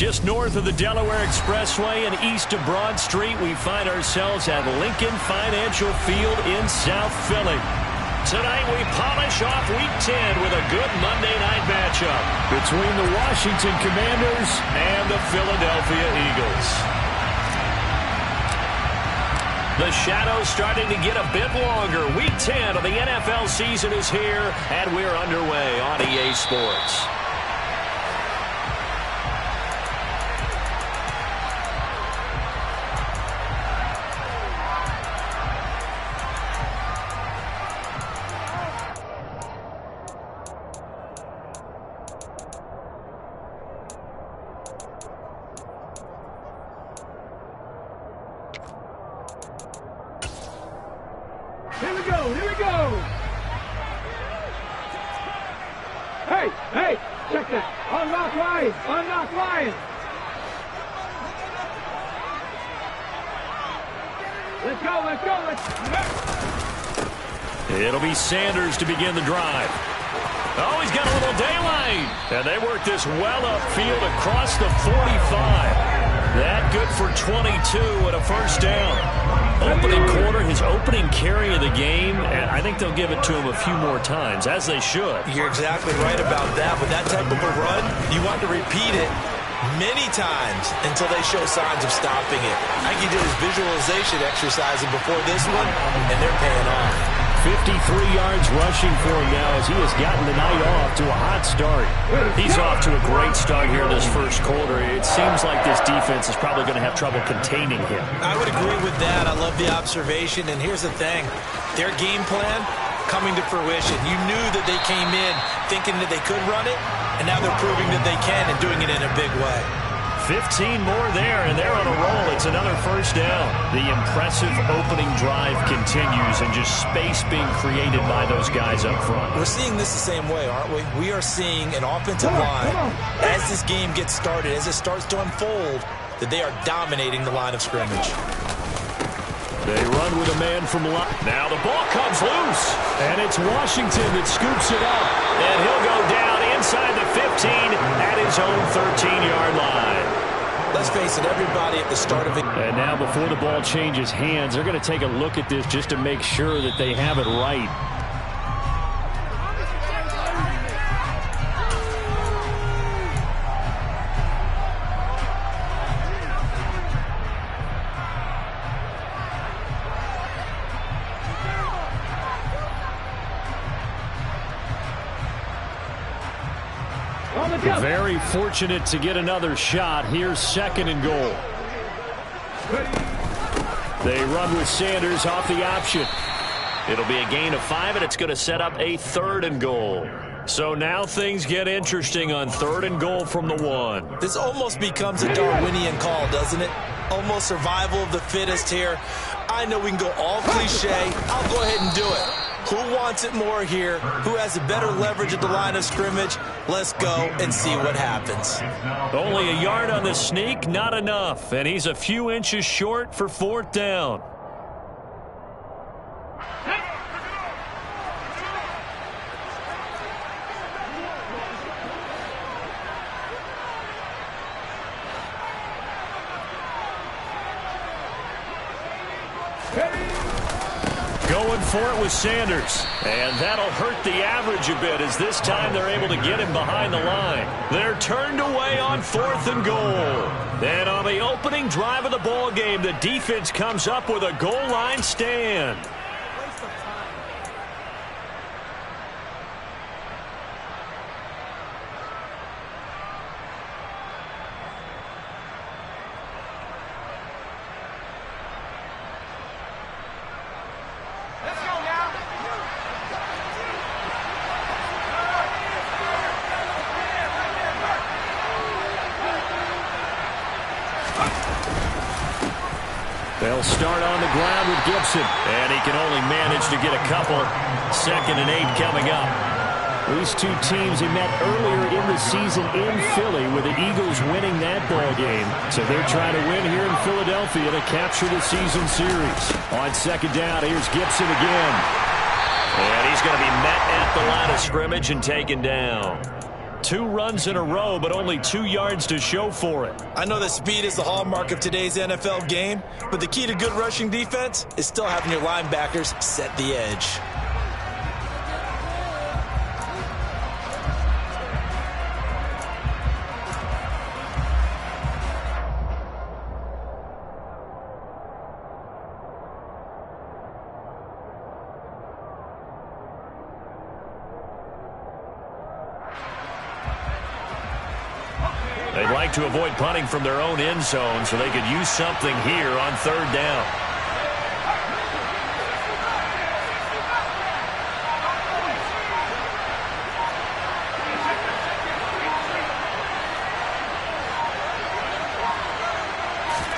Just north of the Delaware Expressway and east of Broad Street, we find ourselves at Lincoln Financial Field in South Philly. Tonight we polish off Week 10 with a good Monday night matchup between the Washington Commanders and the Philadelphia Eagles. The shadow's starting to get a bit longer. Week 10 of the NFL season is here, and we're underway on EA Sports. Here we go! Hey, check that. Unlock Lions! Let's go! It'll be Sanders to begin the drive. Oh, he's got a little daylight. And they work this well upfield across the 45. That good for 22 and a first down. Opening quarter, his opening carry of the game, and I think they'll give it to him a few more times, as they should. You're exactly right about that. With that type of a run, you want to repeat it many times until they show signs of stopping it. I think he did his visualization exercising before this one, and they're paying off. 53 yards rushing for him now as he has gotten the night off to a hot start. He's off to a great start here in this first quarter. It seems like this defense is probably going to have trouble containing him. I would agree with that. I love the observation. And here's the thing. Their game plan coming to fruition. You knew that they came in thinking that they could run it, and now they're proving that they can and doing it in a big way. 15 more there, and they're on a roll. It's another first down. The impressive opening drive continues, and just space being created by those guys up front. We're seeing this the same way, aren't we? We are seeing an offensive line, as this game gets started, as it starts to unfold, that they are dominating the line of scrimmage. They run with a man from left. Now the ball comes loose, and it's Washington that scoops it up. And he'll go down inside the 15 at his own 13-yard line. Let's face it, everybody at the start of it. And now before the ball changes hands, they're going to take a look at this just to make sure that they have it right. Very fortunate to get another shot. Here's second and goal. They run with Sanders off the option. It'll be a gain of 5, and it's going to set up a third and goal. So now things get interesting on third and goal from the 1. This almost becomes a Darwinian call, doesn't it? Almost survival of the fittest here. I know we can go all cliche. I'll go ahead and do it. Who wants it more here? Who has a better leverage at the line of scrimmage? Let's go and see what happens. Only a yard on the sneak, not enough. And he's a few inches short for fourth down. Going for it with Sanders. And that'll hurt the average a bit as this time they're able to get him behind the line. They're turned away on fourth and goal. And on the opening drive of the ball game, the defense comes up with a goal line stand. They'll start on the ground with Gibson, and he can only manage to get a couple. 2nd and 8 coming up. These two teams, they met earlier in the season in Philly with the Eagles winning that ball game. So they're trying to win here in Philadelphia to capture the season series. On 2nd down, here's Gibson again. And he's going to be met at the line of scrimmage and taken down. 2 runs in a row, but only 2 yards to show for it. I know that speed is the hallmark of today's NFL game, but the key to good rushing defense is still having your linebackers set the edge. They'd like to avoid punting from their own end zone so they could use something here on 3rd down.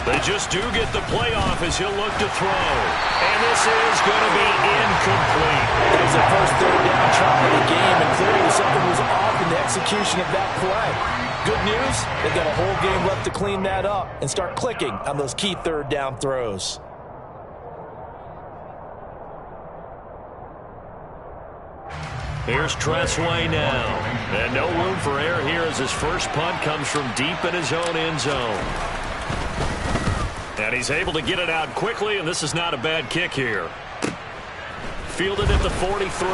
They just do get the playoff as he'll look to throw. And this is going to be incomplete. That was the first 3rd down try of the game, and clearly something was off in the execution of that play. Good news, they've got a whole game left to clean that up and start clicking on those key 3rd down throws. Here's Tressway now. And no room for error here as his first punt comes from deep in his own end zone. And he's able to get it out quickly, and this is not a bad kick here. Fielded at the 43.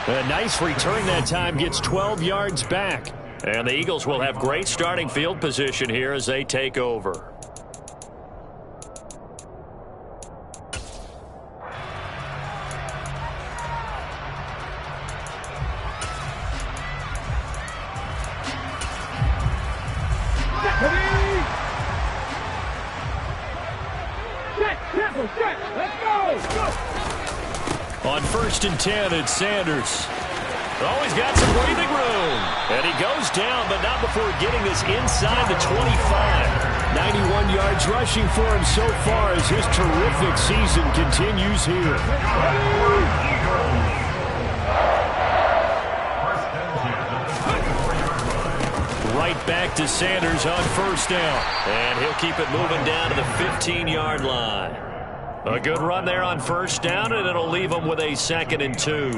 A nice return that time, gets 12 yards back. And the Eagles will have great starting field position here as they take over. On 1st and 10, it's Sanders. Oh, he's got some breathing room. And he goes down, but not before getting this inside the 25. 91 yards rushing for him so far as his terrific season continues here. Right back to Sanders on 1st down. And he'll keep it moving down to the 15-yard line. A good run there on 1st down, and it'll leave them with a 2nd and 2.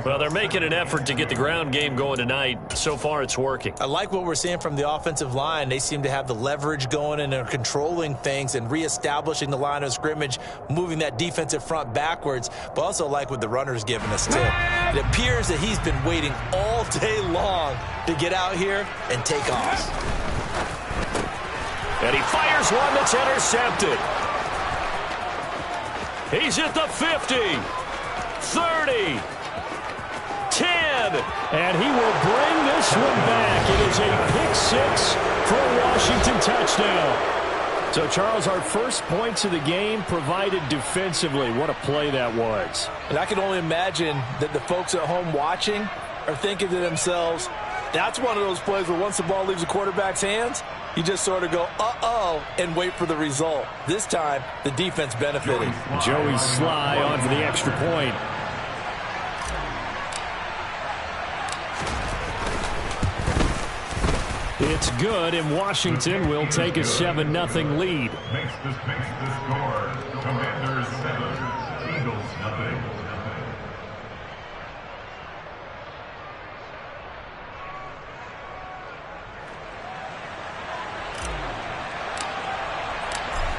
Well, they're making an effort to get the ground game going tonight. So far, it's working. I like what we're seeing from the offensive line. They seem to have the leverage going, and they're controlling things and reestablishing the line of scrimmage, moving that defensive front backwards, but also like what the runner's giving us, too. It appears that he's been waiting all day long to get out here and take off. And he fires one that's intercepted. He's at the 50, 30, 10, and he will bring this one back. It is a pick-6 for a Washington touchdown. So, Charles, our first points of the game provided defensively. What a play that was. And I can only imagine that the folks at home watching are thinking to themselves, that's one of those plays where once the ball leaves the quarterback's hands, you just sort of go, uh-oh, and wait for the result. This time, the defense benefited. Joey Sly on for the extra point. It's good, and Washington will take a 7-0 lead. Makes the score. Commanders 7, Eagles 0.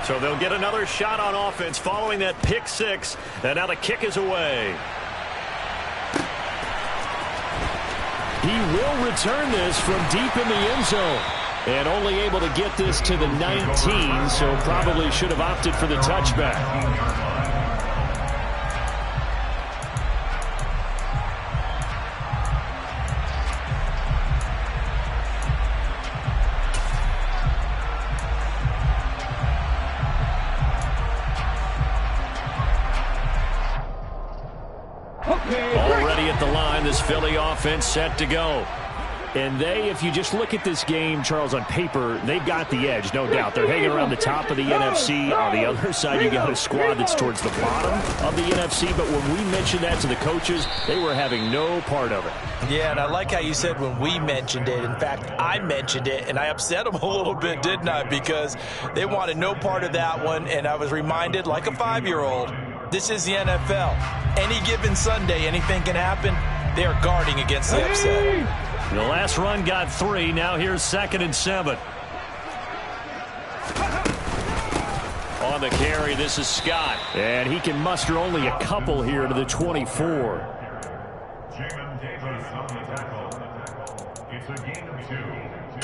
So they'll get another shot on offense following that pick-6, and now the kick is away. He will return this from deep in the end zone, and only able to get this to the 19, so probably should have opted for the touchback. Already at the line, this Philly offense set to go. And if you just look at this game, Charles, on paper, they've got the edge, no doubt. They're hanging around the top of the NFC. On the other side, you got a squad that's towards the bottom of the NFC. But when we mentioned that to the coaches, they were having no part of it. Yeah, and I like how you said when we mentioned it. In fact, I mentioned it, and I upset them a little bit, didn't I? Because they wanted no part of that one, and I was reminded, like a 5-year-old, This is the NFL. Any given Sunday, anything can happen. They are guarding against the upset. The last run got 3. Now here's 2nd and 7. On the carry, this is Scott. And he can muster only a couple here to the 24. Jamin Davis on the tackle. It's a gain of 2.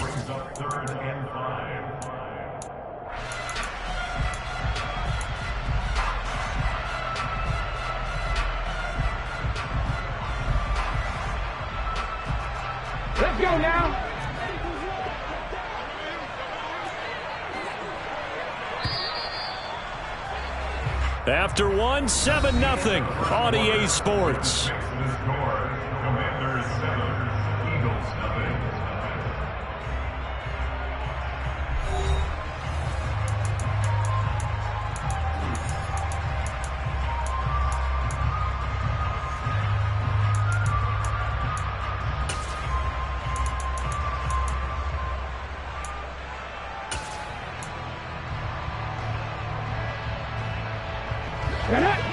Brings up 3rd and 5. Let's go now. After 1, 7-0 on EA Sports. Commanders 7, Eagles 0.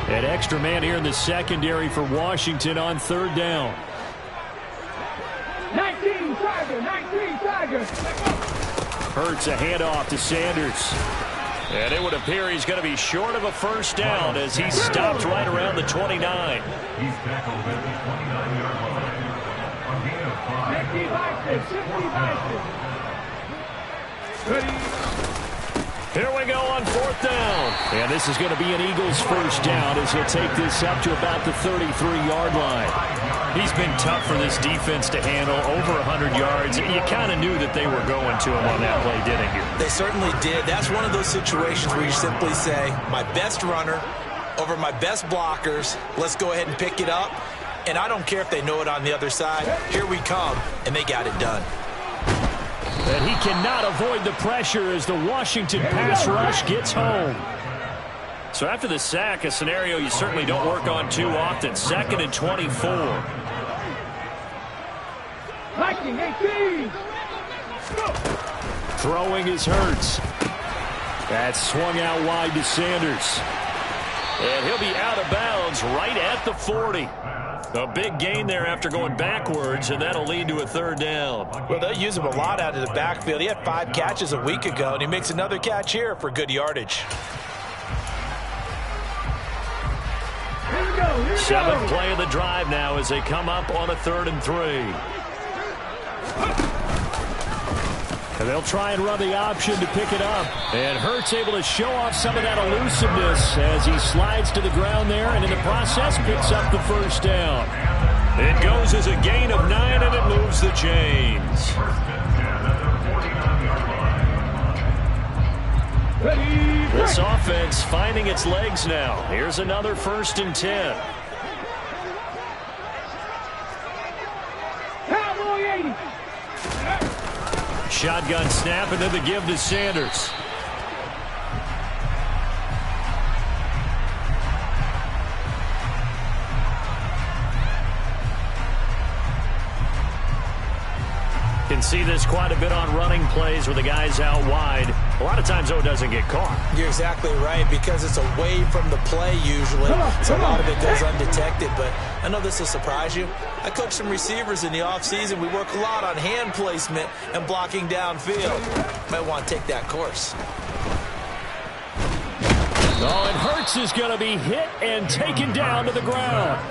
An extra man here in the secondary for Washington on 3rd down. 19 Tiger, 19 Tiger. Hurts a handoff to Sanders. And it would appear he's going to be short of a 1st down as he's stopped right around the 29. He's tackled at the 29-yard line. A gain of 5. 50 Ready. Here we go on 4th down. And this is going to be an Eagles 1st down as he'll take this up to about the 33-yard line. He's been tough for this defense to handle, over 100 yards. You kind of knew that they were going to him on that play, didn't you? They certainly did. That's one of those situations where you simply say, my best runner over my best blockers. Let's go ahead and pick it up. And I don't care if they know it on the other side. Here we come, and they got it done. And he cannot avoid the pressure as the Washington pass rush gets home. So after the sack, a scenario you certainly don't work on too often. 2nd and 24. Viking 18. Throwing is Hurts. That's swung out wide to Sanders. And he'll be out of bounds right at the 40. A big gain there after going backwards, and that'll lead to a 3rd down. Well, they use him a lot out of the backfield. He had 5 catches a week ago, and he makes another catch here for good yardage. Here we go. 7th play of the drive now as they come up on a 3rd and 3. And they'll try and run the option to pick it up. And Hurts able to show off some of that elusiveness as he slides to the ground there and in the process picks up the 1st down. It goes as a gain of 9 and it moves the chains. This offense finding its legs now. Here's another 1st and 10. Cowboy 80. Shotgun snap and then the give to Sanders. Can see this quite a bit on running plays where the guy's out wide. A lot of times, though, it doesn't get caught. You're exactly right, because it's away from the play usually. So a lot of it goes undetected, but I know this will surprise you. I coach some receivers in the offseason. We work a lot on hand placement and blocking downfield. Might want to take that course. Oh, and Hurts is going to be hit and taken down to the ground.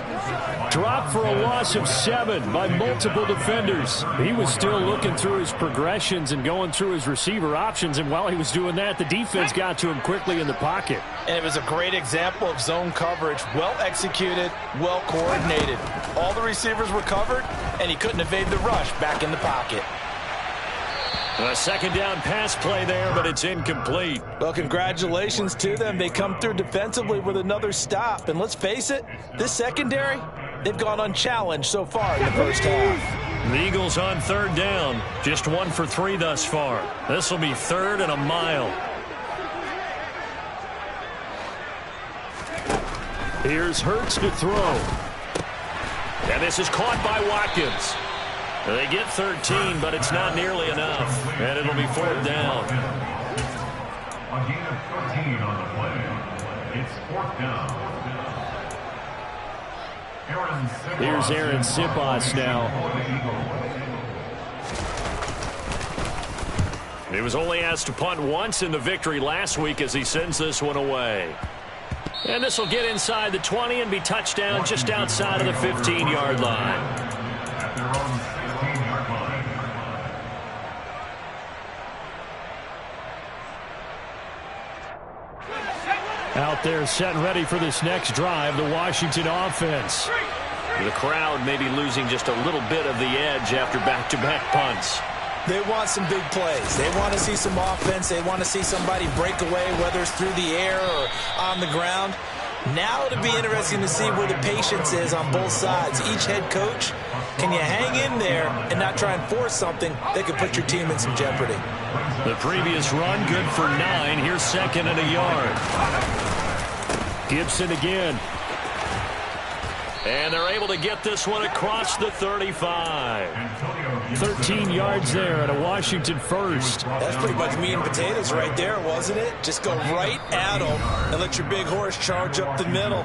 Dropped for a loss of 7 by multiple defenders. He was still looking through his progressions and going through his receiver options, and while he was doing that, the defense got to him quickly in the pocket. And it was a great example of zone coverage. Well executed, well coordinated. All the receivers were covered, and he couldn't evade the rush back in the pocket. A 2nd down pass play there, but it's incomplete. Well, congratulations to them. They come through defensively with another stop. And let's face it, this secondary, they've gone unchallenged so far in the 1st half. The Eagles on 3rd down. Just 1 for 3 thus far. This will be 3rd and a mile. Here's Hurts to throw. And this is caught by Watkins. They get 13, but it's not nearly enough. And it'll be 4th down. A gain of 13 on the play. It's 4th down. Here's Aaron Sipos now. He was only asked to punt once in the victory last week as he sends this one away. And this will get inside the 20 and be touchdown just outside of the 15-yard line. At their own 16-yard line. Out there set and ready for this next drive, the Washington offense. The crowd may be losing just a little bit of the edge after back-to-back punts. They want some big plays. They want to see some offense. They want to see somebody break away, whether it's through the air or on the ground. Now it'll be interesting to see where the patience is on both sides. Each head coach, can you hang in there and not try and force something that could put your team in some jeopardy? The previous run, good for 9. Here's 2nd and a yard. Gibson again. And they're able to get this one across the 35. 13 yards there at a Washington first. That's pretty much meat and potatoes right there, wasn't it? Just go right at them and let your big horse charge up the middle.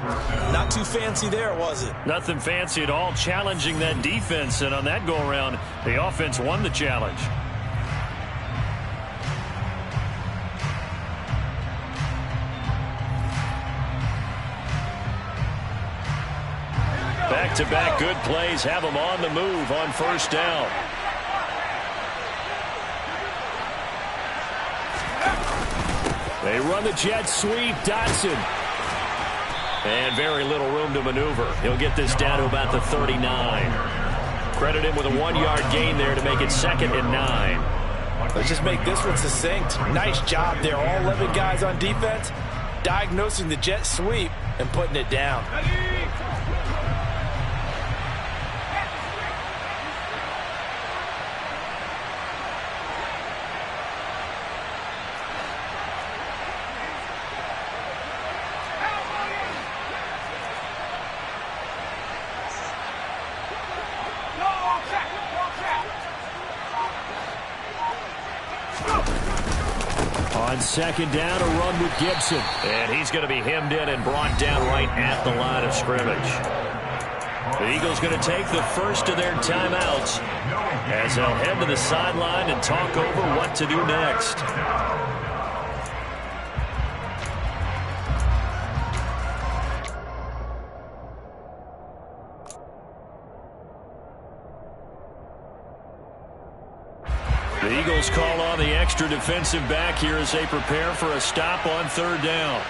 Not too fancy there, was it? Nothing fancy at all, challenging that defense. And on that go-around, the offense won the challenge. Back-to-back good plays have them on the move on 1st down. They run the jet sweep. Dotson. And very little room to maneuver. He'll get this down to about the 39. Credit him with a 1-yard gain there to make it 2nd and 9. Let's just make this one succinct. Nice job there. All 11 guys on defense diagnosing the jet sweep and putting it down. On 2nd down, a run with Gibson. And he's going to be hemmed in and brought down right at the line of scrimmage. The Eagles going to take the first of their timeouts as they'll head to the sideline and talk over what to do next. The Eagles call on the extra defensive back here as they prepare for a stop on 3rd down.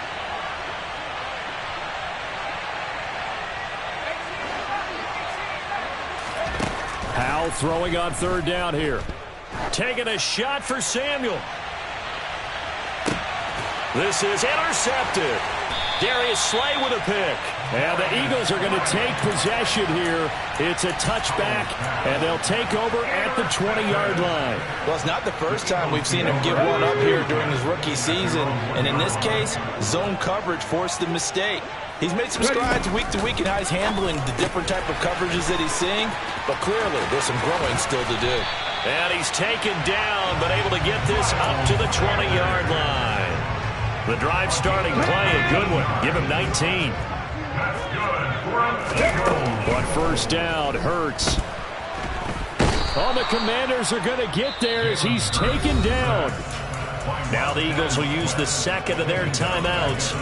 Howell throwing on 3rd down here. Taking a shot for Samuel. This is intercepted. Darius Slay with a pick. And the Eagles are going to take possession here. It's a touchback, and they'll take over at the 20-yard line. Well, it's not the first time we've seen him give one up here during his rookie season. And in this case, zone coverage forced the mistake. He's made some strides week to week in how he's handling the different type of coverages that he's seeing. But clearly, there's some growing still to do. And he's taken down, but able to get this up to the 20-yard line. The drive starting play, a good one. Give him 19. But 1st down, Hurts. Oh, the Commanders are going to get there as he's taken down. Now the Eagles will use the 2nd of their timeouts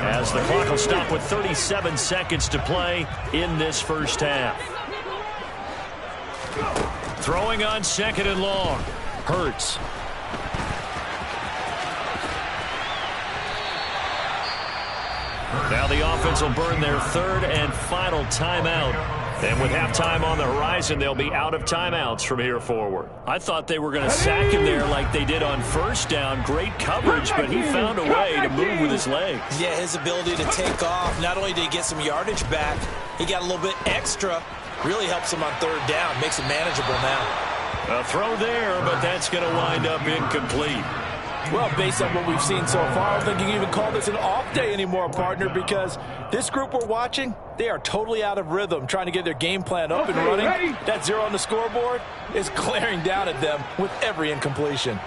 as the clock will stop with 37 seconds to play in this first half. Throwing on 2nd and long. Hurts. Now the offense will burn their 3rd and final timeout. And with halftime on the horizon, they'll be out of timeouts from here forward. I thought they were going to sack him there like they did on 1st down. Great coverage, but he found a way to move with his legs. Yeah, his ability to take off. Not only did he get some yardage back, he got a little bit extra. Really helps him on 3rd down. Makes it manageable now. A throw there, but that's going to wind up incomplete. Well, based on what we've seen so far, I don't think you can even call this an off day anymore, partner, because this group we're watching, they are totally out of rhythm, trying to get their game plan up and running. That 0 on the scoreboard is glaring down at them with every incompletion.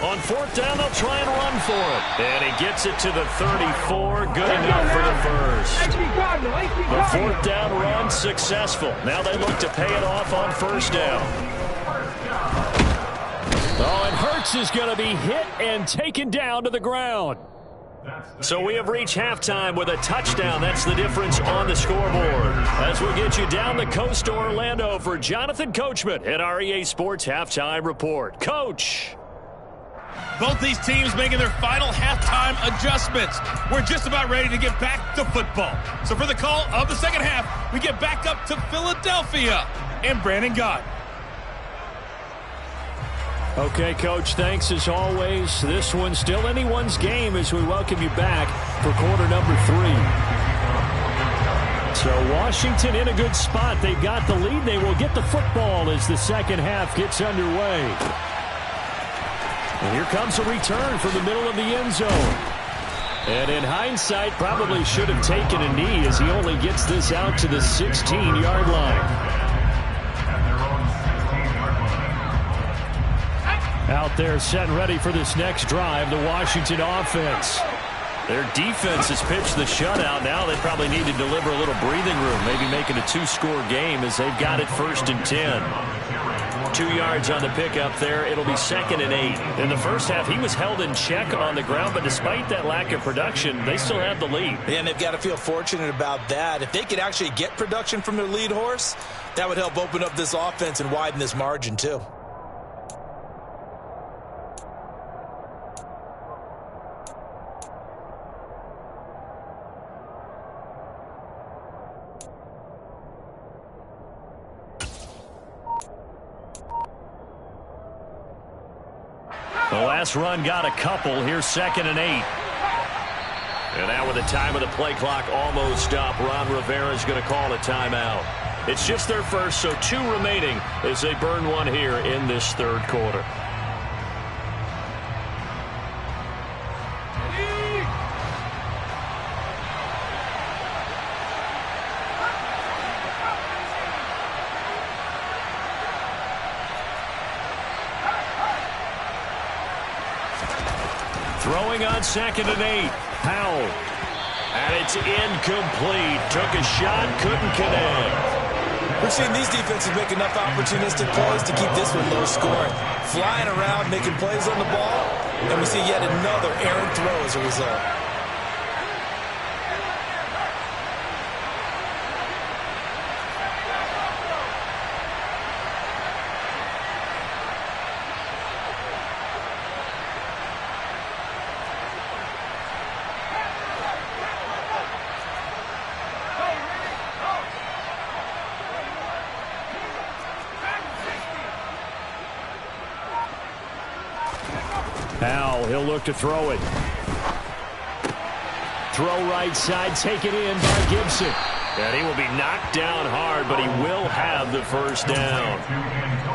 On fourth down, they'll try and run for it. And he gets it to the 34. Good enough for the first. The fourth down run successful. Now they look to pay it off on first down. Oh, and Hurts is going to be hit and taken down to the ground. So we have reached halftime with a touchdown. That's the difference on the scoreboard. As we get you down the coast to Orlando for Jonathan Coachman at our EA Sports Halftime Report. Coach. Both these teams making their final halftime adjustments. We're just about ready to get back to football. So for the call of the second half, we get back up to Philadelphia and Brandon Gott. Okay, Coach, thanks as always. This one's still anyone's game as we welcome you back for quarter number 3. So Washington in a good spot. They've got the lead. They will get the football as the second half gets underway. And here comes a return from the middle of the end zone. And in hindsight, probably should have taken a knee as he only gets this out to the 16-yard line. Out there set and ready for this next drive, the Washington offense. Their defense has pitched the shutout. Now they probably need to deliver a little breathing room, maybe making a 2-score game as they've got it 1st and 10. 2 yards on the pickup there. It'll be 2nd and 8. In the first half, he was held in check on the ground, but despite that lack of production, they still have the lead. And they've got to feel fortunate about that. If they could actually get production from their lead horse, that would help open up this offense and widen this margin too. The last run got a couple. Here's 2nd and 8. And now with the time of the play clock almost up, Ron Rivera is going to call a timeout. It's just their first, so 2 remaining as they burn one here in this 3rd quarter. Throwing on 2nd and 8. Powell. And it's incomplete. Took a shot, couldn't connect. We've seen these defenses make enough opportunistic plays to keep this one low scoring. Flying around, making plays on the ball, and we see yet another errant throw as a result. Powell, he'll look to throw it. Throw right side, taken in by Gibson. And he will be knocked down hard, but he will have the first down.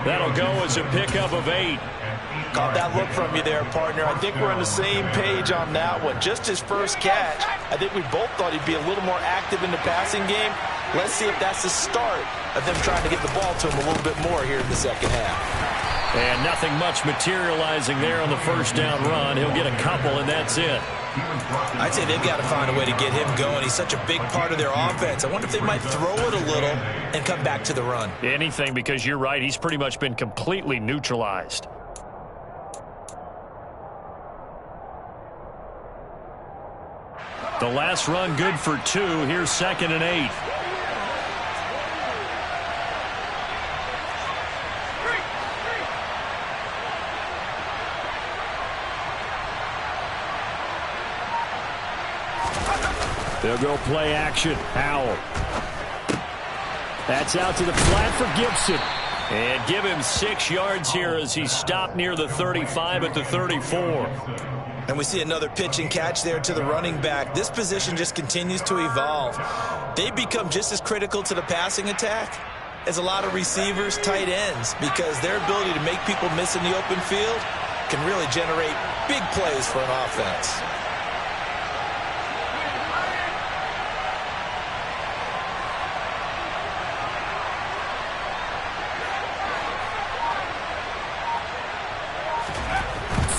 That'll go as a pickup of 8. Caught that look from you there, partner. I think we're on the same page on that one. Just his first catch. I think we both thought he'd be a little more active in the passing game. Let's see if that's the start of them trying to get the ball to him a little bit more here in the second half. And nothing much materializing there on the first down run. He'll get a couple, and that's it. I'd say they've got to find a way to get him going. He's such a big part of their offense. I wonder if they might throw it a little and come back to the run. Anything, because you're right. He's pretty much been completely neutralized. The last run good for 2. Here's 2nd and 8. They'll go play action. Powell. That's out to the flat for Gibson. And give him 6 yards here as he stopped near the 35 at the 34. And we see another pitch and catch there to the running back. This position just continues to evolve. They become just as critical to the passing attack as a lot of receivers, tight ends, because their ability to make people miss in the open field can really generate big plays for an offense.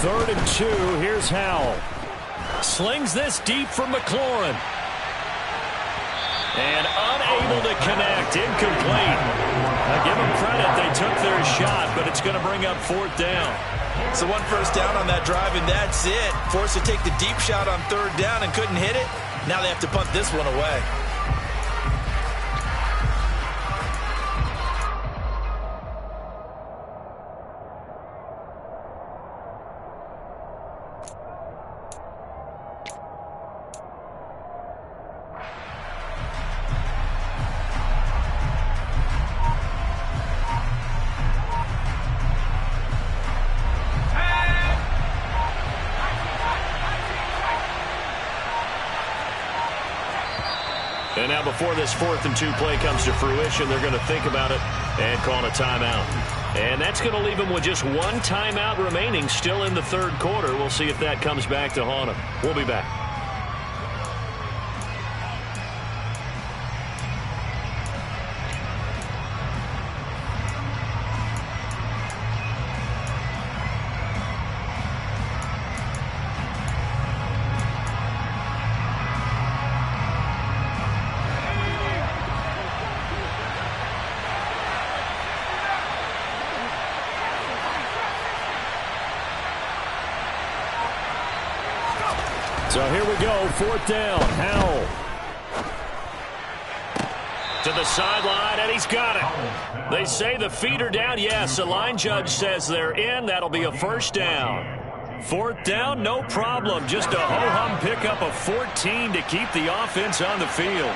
3rd and 2. Here's Howell. Slings this deep for McLaurin. And unable to connect. Incomplete. I give them credit. They took their shot, but it's going to bring up 4th down. So 1 first down on that drive, and that's it. Forced to take the deep shot on 3rd down and couldn't hit it. Now they have to punt this one away. And now before this 4th and 2 play comes to fruition, they're going to think about it and call a timeout. And that's going to leave them with just 1 timeout remaining still in the 3rd quarter. We'll see if that comes back to haunt them. We'll be back. So here we go, 4th down. Howell to the sideline, and he's got it. They say the feet are down. Yes, the line judge says they're in. That'll be a 1st down. 4th down, no problem. Just a ho-hum pickup of 14 to keep the offense on the field.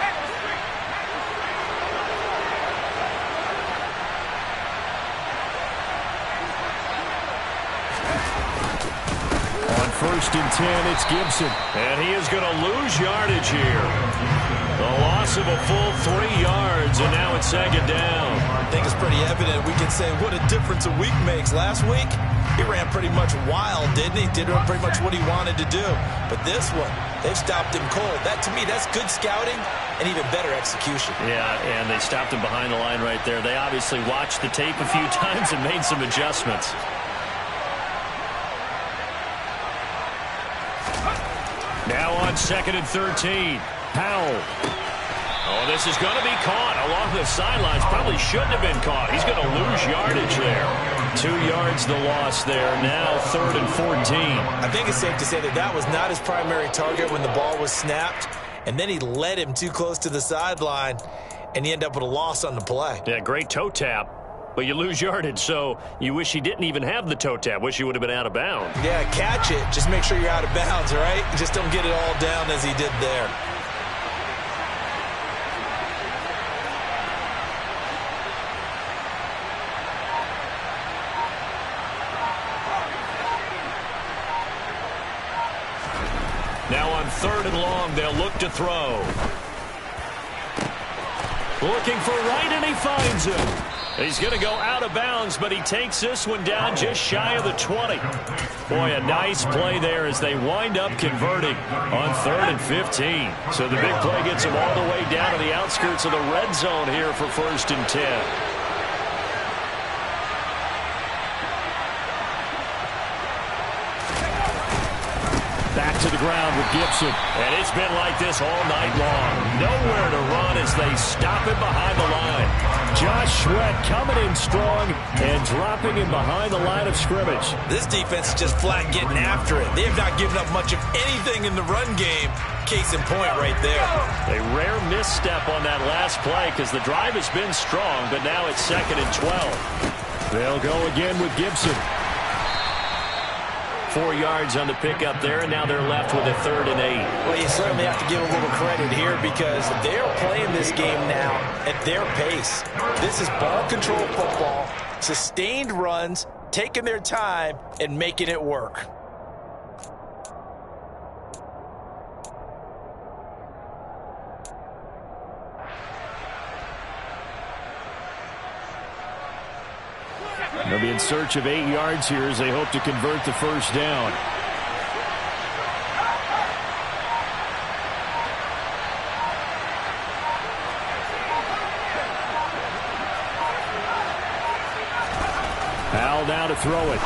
On 1st and 10, it's Gibson. And he is going to lose yardage here. The loss of a full 3 yards, and now it's 2nd down. I think it's pretty evident. We can say what a difference a week makes. Last week, he ran pretty much wild, didn't he? Did pretty much what he wanted to do. But this one, they've stopped him cold. That, to me, that's good scouting and even better execution. Yeah, and they stopped him behind the line right there. They obviously watched the tape a few times and made some adjustments. Now on 2nd and 13. Powell. Oh, this is going to be caught along the sidelines. Probably shouldn't have been caught. He's going to lose yardage there. 2 yards the loss there. Now 3rd and 14. I think it's safe to say that that was not his primary target when the ball was snapped. And then he led him too close to the sideline, and he ended up with a loss on the play. Yeah, great toe tap. But you lose yardage, so you wish he didn't even have the toe tap. Wish he would have been out of bounds. Yeah, catch it. Just make sure you're out of bounds, all right? Just don't get it all down as he did there. Now on 3rd and long, they'll look to throw. Looking for right, and he finds him. He's going to go out of bounds, but he takes this one down just shy of the 20. Boy, a nice play there as they wind up converting on 3rd and 15. So the big play gets him all the way down to the outskirts of the red zone here for 1st and 10. Back to the ground with Gibson. And it's been like this all night long. Nowhere to run as they stop him behind the line. Josh Sweat coming in strong and dropping him behind the line of scrimmage. This defense is just flat getting after it. They have not given up much of anything in the run game. Case in point right there. A rare misstep on that last play because the drive has been strong, but now it's 2nd and 12. They'll go again with Gibson. 4 yards on the pickup there, and now they're left with a 3rd and 8. Well, you certainly have to give a little credit here because they're playing this game now at their pace. This is ball control football, sustained runs, taking their time, and making it work. They'll be in search of 8 yards here as they hope to convert the 1st down. Powell now to throw it.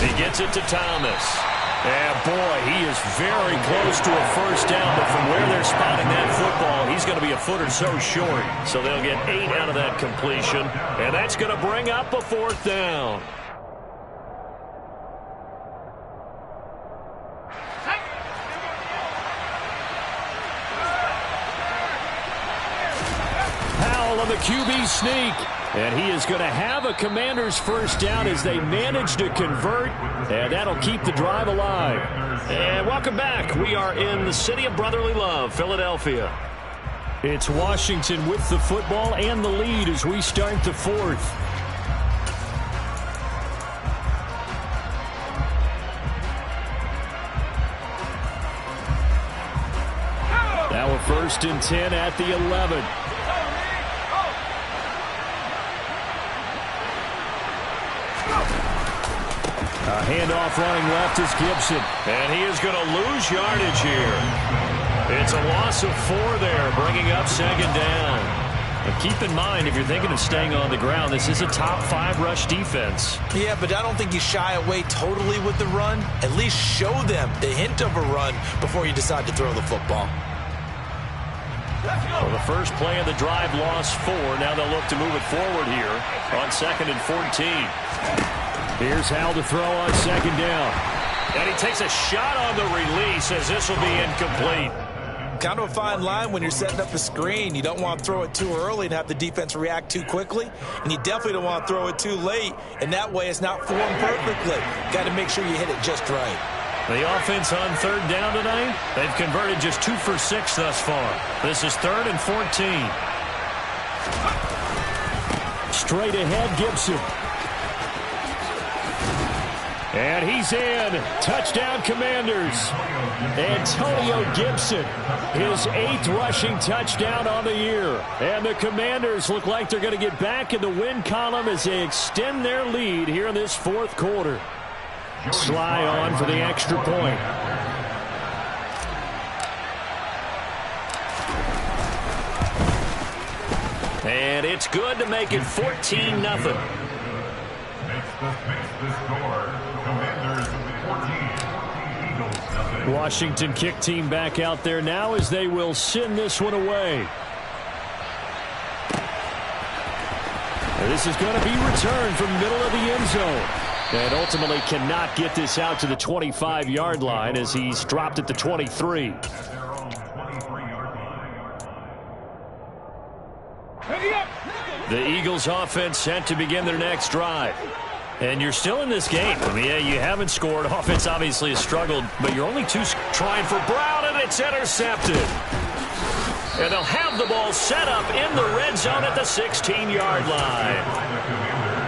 He gets it to Thomas. And, boy, he is very close to a first down, but from where they're spotting that football, he's going to be a foot or so short. So they'll get 8 out of that completion, and that's going to bring up a fourth down. Howell on the QB sneak. And he is going to have a Commanders first down as they manage to convert. And that'll keep the drive alive. And welcome back. We are in the city of brotherly love, Philadelphia. It's Washington with the football and the lead as we start the fourth. Now a 1st and 10 at the 11. A handoff running left is Gibson. And he is going to lose yardage here. It's a loss of 4 there, bringing up 2nd down. And keep in mind, if you're thinking of staying on the ground, this is a top 5 rush defense. Yeah, but I don't think you shy away totally with the run. At least show them the hint of a run before you decide to throw the football. Well, the first play of the drive lost 4. Now they'll look to move it forward here on 2nd and 14. Here's Howell to throw on 2nd down. And he takes a shot on the release as this will be incomplete. Kind of a fine line when you're setting up the screen. You don't want to throw it too early and have the defense react too quickly. And you definitely don't want to throw it too late. And that way it's not formed perfectly. Got to make sure you hit it just right. The offense on 3rd down tonight, they've converted just 2 for 6 thus far. This is 3rd and 14. Straight ahead, Gibson. And he's in. Touchdown, Commanders. Antonio Gibson, his 8th rushing touchdown on the year. And the Commanders look like they're going to get back in the win column as they extend their lead here in this 4th quarter. Sly on for the extra point. And it's good to make it 14-0. Washington kick team back out there now as they will send this one away. And this is going to be returned from the middle of the end zone. And ultimately cannot get this out to the 25-yard line as he's dropped at the 23. The Eagles offense set to begin their next drive. And you're still in this game. I mean, yeah, you haven't scored. Offense obviously has struggled, but you're only 2 trying for Brown, and it's intercepted. And they'll have the ball set up in the red zone at the 16-yard line.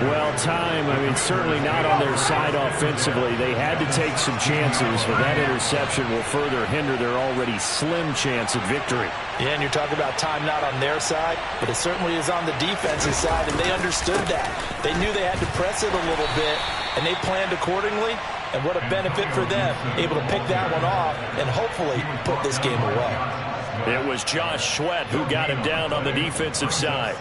Well, time, I mean, certainly not on their side offensively. They had to take some chances, but that interception will further hinder their already slim chance at victory. Yeah, and you're talking about time not on their side, but it certainly is on the defensive side, and they understood that. They knew they had to press it a little bit, and they planned accordingly, and what a benefit for them, able to pick that one off and hopefully put this game away. It was Josh Sweat who got him down on the defensive side.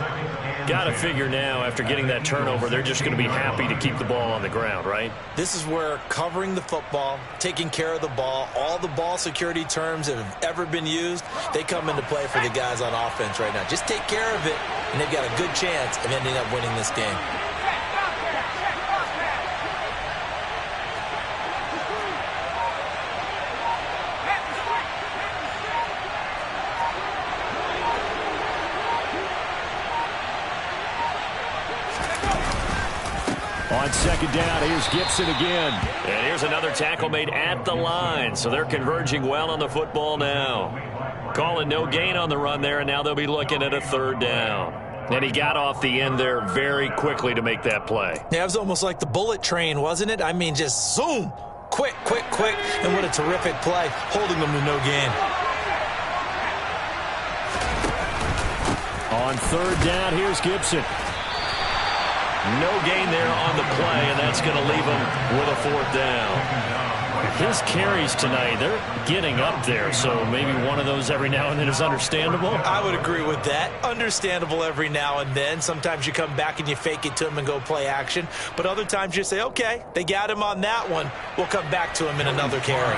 Got to figure now, after getting that turnover, they're just going to be happy to keep the ball on the ground, right? This is where covering the football, taking care of the ball, all the ball security terms that have ever been used, they come into play for the guys on offense right now. Just take care of it, and they've got a good chance of ending up winning this game. On 2nd down, here's Gibson again. And here's another tackle made at the line. So they're converging well on the football now. Calling no gain on the run there, and now they'll be looking at a 3rd down. And he got off the end there very quickly to make that play. Yeah, it was almost like the bullet train, wasn't it? I mean, just zoom. Quick, quick, quick. And what a terrific play, holding them to no gain. On 3rd down, here's Gibson. No gain there on the play, and that's going to leave him with a 4th down. His carries tonight, they're getting up there, so maybe one of those every now and then is understandable. I would agree with that. Understandable every now and then. Sometimes you come back and you fake it to him and go play action. But other times you say, okay, they got him on that one. We'll come back to him in another carry.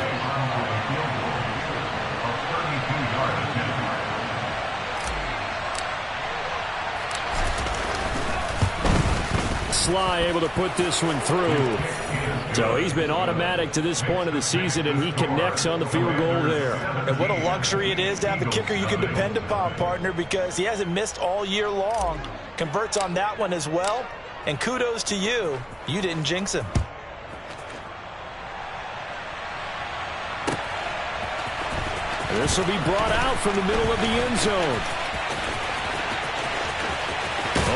Sly able to put this one through. So he's been automatic to this point of the season, and he connects on the field goal there. And what a luxury it is to have a kicker you can depend upon, partner, because he hasn't missed all year long. Converts on that one as well. And kudos to you. You didn't jinx him. This will be brought out from the middle of the end zone.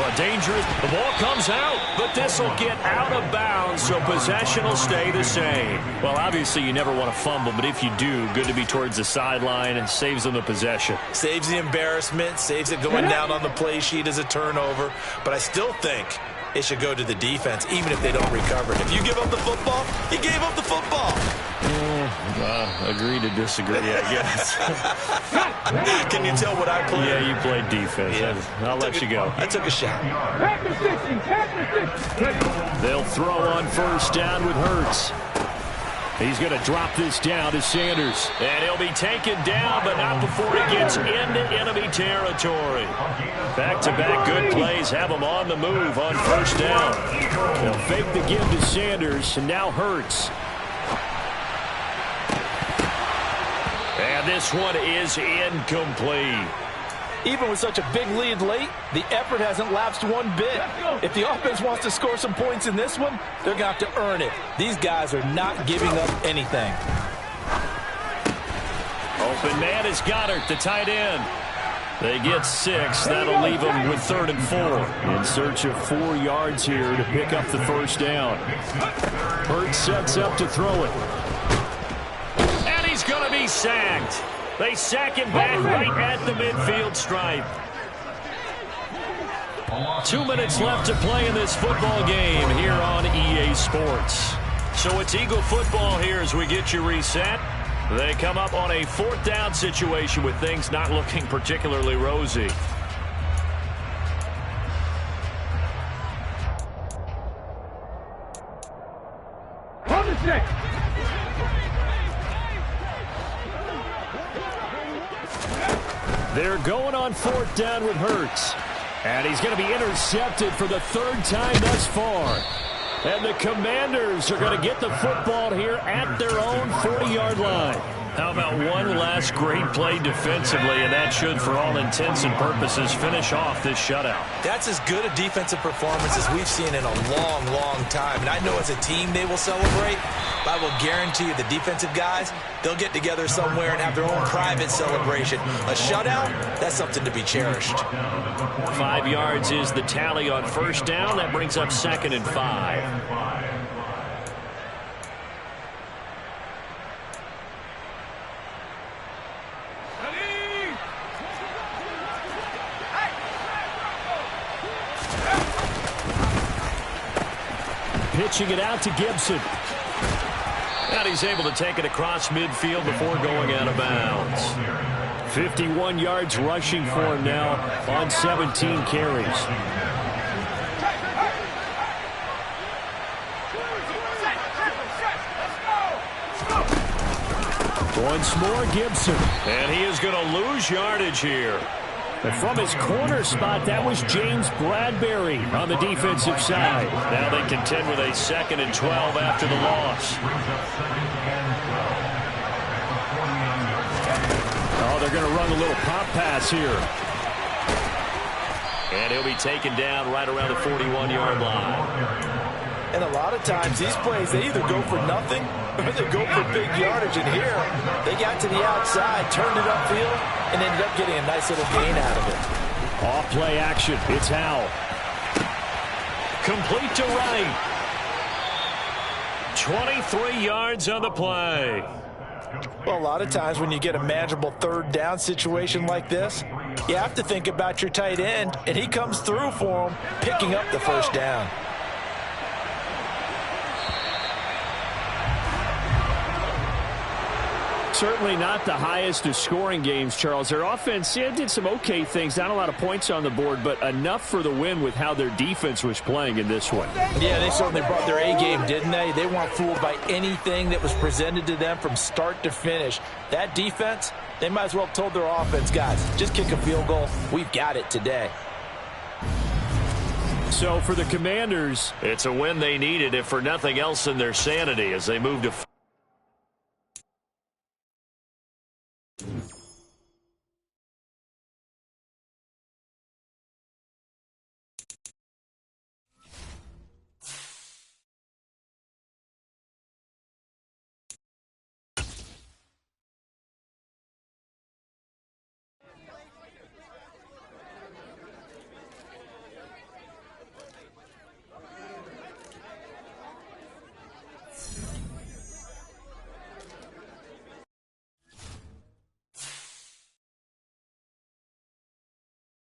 Oh, dangerous. The ball comes out, but this will get out of bounds, so possession will stay the same. Well, obviously, you never want to fumble, but if you do, good to be towards the sideline and saves them the possession. Saves the embarrassment, saves it going down on the play sheet as a turnover. But I still think it should go to the defense, even if they don't recover it. If you give up the football, you gave up the football. Agree to disagree, I guess. Can you tell what I played? Yeah, you played defense. Yeah. I'll let you go. I took a shot. They'll throw on first down with Hurts. He's going to drop this down to Sanders. And he'll be taken down, but not before he gets into enemy territory. Back-to-back good plays have him on the move on first down. They'll fake the give to Sanders, and now Hurts. And this one is incomplete. Even with such a big lead late, the effort hasn't lapsed one bit. If the offense wants to score some points in this one, they're going to have to earn it. These guys are not giving up anything. Open man is Goddard, the tight end. They get 6. That'll leave them with 3rd and 4. In search of 4 yards here to pick up the first down. Hurts sets up to throw it. And he's going to be sacked. They sack him back right at the midfield stripe. 2 minutes left to play in this football game here on EA Sports. So it's Eagle football here as we get you reset. They come up on a 4th down situation with things not looking particularly rosy. Hold the check. They're going on 4th down with Hurts. And he's going to be intercepted for the 3rd time thus far. And the Commanders are going to get the football here at their own 40-yard line. How about one last great play defensively, and that should, for all intents and purposes, finish off this shutout. That's as good a defensive performance as we've seen in a long, long time. And I know as a team they will celebrate, but I will guarantee you the defensive guys, they'll get together somewhere and have their own private celebration. A shutout, that's something to be cherished. 5 yards is the tally on first down. That brings up 2nd and 5. Pitching it out to Gibson. And he's able to take it across midfield before going out of bounds. 51 yards rushing for him now on 17 carries. Once more, Gibson. And he is going to lose yardage here. And from his corner spot, that was James Bradbury on the defensive side. Now they contend with a 2nd and 12 after the loss. Oh, they're going to run a little pop pass here. And he'll be taken down right around the 41-yard line. And a lot of times, these plays, they either go for nothing or they go for big yardage. And here, they got to the outside, turned it upfield, and ended up getting a nice little gain out of it. Off play action. It's Howell. Complete to right. 23 yards on the play. Well, a lot of times when you get a manageable 3rd down situation like this, you have to think about your tight end, and he comes through for him, picking up the first down. Certainly not the highest of scoring games, Charles. Their offense did some okay things. Not a lot of points on the board, but enough for the win with how their defense was playing in this one. Yeah, they certainly brought their A game, didn't they? They weren't fooled by anything that was presented to them from start to finish. That defense, they might as well have told their offense, guys, just kick a field goal. We've got it today. So for the Commanders, it's a win they needed, if for nothing else, in their sanity as they move to